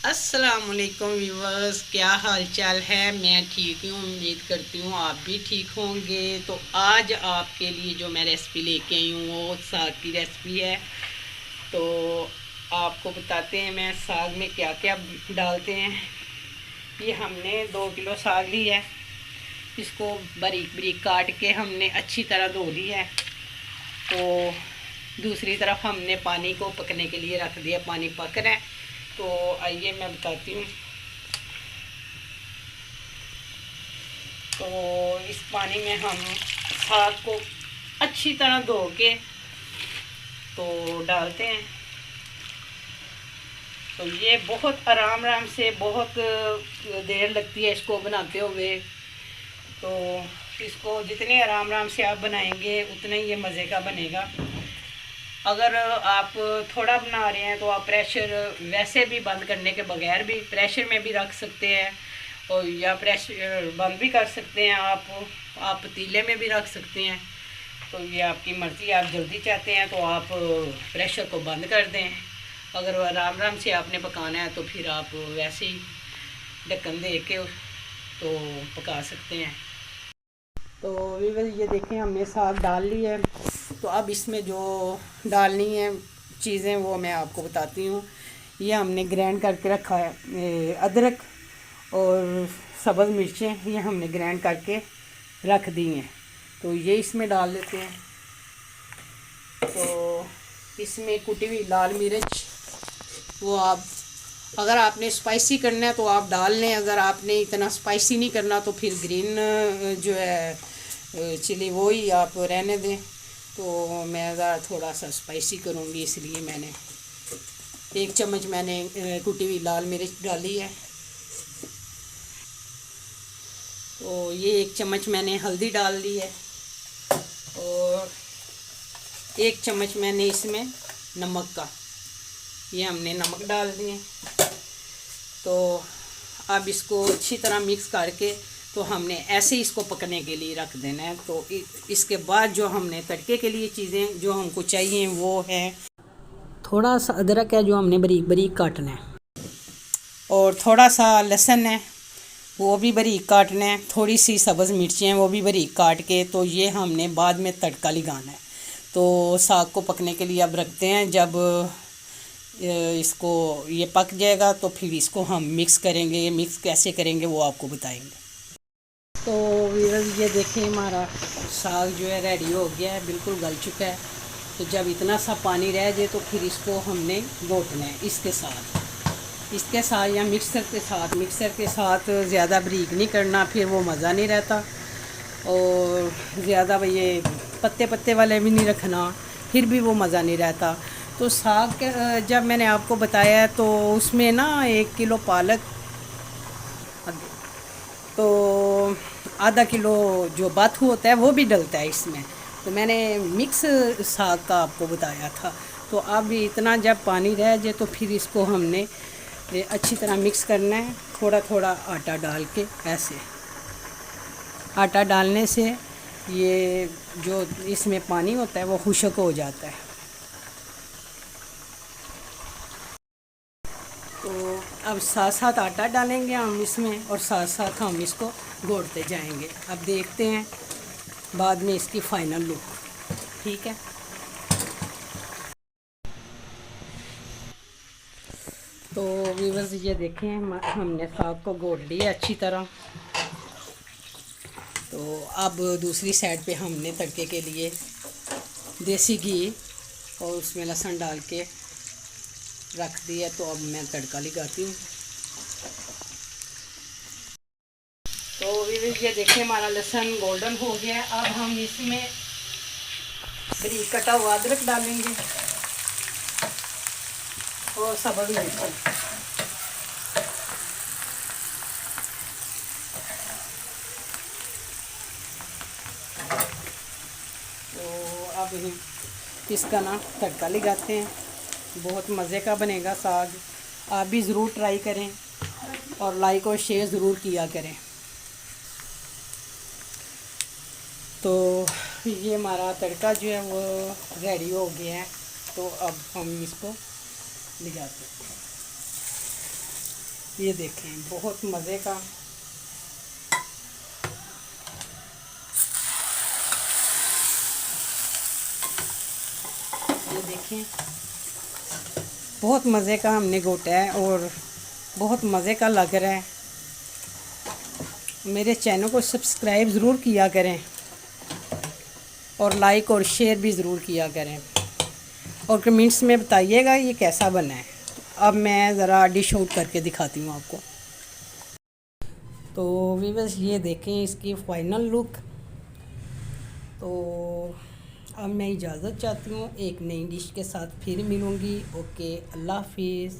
अस्सलामुअलैकुम व्यूवर्स, क्या हाल चाल है। मैं ठीक हूँ, उम्मीद करती हूँ आप भी ठीक होंगे। तो आज आपके लिए जो मैं रेसिपी लेके आई हूँ वो साग की रेसिपी है। तो आपको बताते हैं मैं साग में क्या क्या डालते हैं। ये हमने 2 किलो साग ली है। इसको बारीक बारीक काट के हमने अच्छी तरह धो ली है। तो दूसरी तरफ हमने पानी को पकने के लिए रख दिया, पानी पक रहा है। तो आइए मैं बताती हूँ। तो इस पानी में हम साग को अच्छी तरह धो के तो डालते हैं। तो ये बहुत आराम आराम से बहुत देर लगती है इसको बनाते हुए। तो इसको जितने आराम आराम से आप बनाएंगे उतना ही ये मज़े का बनेगा। अगर आप थोड़ा बना रहे हैं तो आप प्रेशर वैसे भी बंद करने के बगैर भी प्रेशर में भी रख सकते हैं, और या प्रेशर बंद भी कर सकते हैं आप पतीले में भी रख सकते हैं। तो ये आपकी मर्ज़ी, आप जल्दी चाहते हैं तो आप प्रेशर को बंद कर दें। अगर आराम आराम से आपने पकाना है तो फिर आप वैसे ही ढक्कन दे के तो पका सकते हैं। तो ये देखें, हमने साग डाल ली है। तो अब इसमें जो डालनी है चीज़ें वो मैं आपको बताती हूँ। ये हमने ग्राइंड करके रखा है अदरक और सब्ज़ मिर्चें, ये हमने ग्राइंड करके रख दी हैं। तो ये इसमें डाल देते हैं। तो इसमें कुटी हुई लाल मिर्च, वो आप अगर आपने स्पाइसी करना है तो आप डाल लें। अगर आपने इतना स्पाइसी नहीं करना तो फिर ग्रीन जो है चिली वो ही आप रहने दें। तो मैं ज़रा थोड़ा सा स्पाइसी करूँगी, इसलिए मैंने 1 चम्मच मैंने कुटी हुई लाल मिर्च डाली है। तो ये 1 चम्मच मैंने हल्दी डाल दी है, और 1 चम्मच मैंने इसमें नमक का, ये हमने नमक डाल दिए। तो अब इसको अच्छी तरह मिक्स करके तो हमने ऐसे इसको पकने के लिए रख देना है। तो इसके बाद जो हमने तड़के के लिए चीज़ें जो हमको चाहिए वो है, थोड़ा सा अदरक है जो हमने बारीक बारीक काटना है, और थोड़ा सा लहसुन है वो भी बारीक काटना है, थोड़ी सी सब्ज़ मिर्चें हैं वो भी बारीक काट के। तो ये हमने बाद में तड़का लगाना है। तो साग को पकने के लिए अब रखते हैं। जब इसको ये पक जाएगा तो फिर इसको हम मिक्स करेंगे। ये मिक्स कैसे करेंगे वो आपको बताएंगे। तो ये देखिए, हमारा साग जो है रेडी हो गया है, बिल्कुल गल चुका है। तो जब इतना सा पानी रह जाए तो फिर इसको हमने घोटना है इसके साथ या मिक्सर के साथ ज़्यादा बारीक नहीं करना, फिर वो मज़ा नहीं रहता। और ज़्यादा ये पत्ते पत्ते वाले भी नहीं रखना, फिर भी वो मज़ा नहीं रहता। तो साग के जब मैंने आपको बताया तो उसमें ना 1 किलो पालक, तो आधा किलो जो बाथू होता है वो भी डलता है इसमें। तो मैंने मिक्स साग का आपको बताया था। तो अब इतना जब पानी रह जाए तो फिर इसको हमने अच्छी तरह मिक्स करना है, थोड़ा थोड़ा आटा डाल के। ऐसे आटा डालने से ये जो इसमें पानी होता है वो खुश्क हो जाता है। तो अब साथ साथ आटा डालेंगे हम इसमें, और साथ साथ हम इसको घोटते जाएंगे। अब देखते हैं बाद में इसकी फ़ाइनल लुक। ठीक है। तो व्यूअर्स ये देखें, हमने साग को घोट लिया अच्छी तरह। तो अब दूसरी साइड पे हमने तड़के के लिए देसी घी और उसमें लहसुन डाल के रख दिया। तो अब मैं तड़का लगाती हूँ। तो ये देखिए, हमारा लहसुन गोल्डन हो गया। अब हम इसमें बारीक कटा हुआ अदरक डालेंगे और सब्ज़ मिर्च। तो अब इसका ना तड़का लगाते हैं। बहुत मज़े का बनेगा साग। आप भी ज़रूर ट्राई करें और लाइक और शेयर ज़रूर किया करें। तो ये हमारा तड़का जो है वो रेडी हो गया है। तो अब हम इसको लगाते हैं। ये देखें बहुत मज़े का। ये देखें बहुत मज़े का हमने घोटा है और बहुत मज़े का लग रहा है। मेरे चैनल को सब्सक्राइब ज़रूर किया करें और लाइक और शेयर भी ज़रूर किया करें और कमेंट्स में बताइएगा ये कैसा बना है। अब मैं ज़रा डिश आउट करके दिखाती हूँ आपको। तो व्यूअर्स ये देखें इसकी फ़ाइनल लुक। तो अब मैं इजाज़त चाहती हूँ, एक नई डिश के साथ फिर मिलूँगी। ओके, अल्लाह हाफिज़।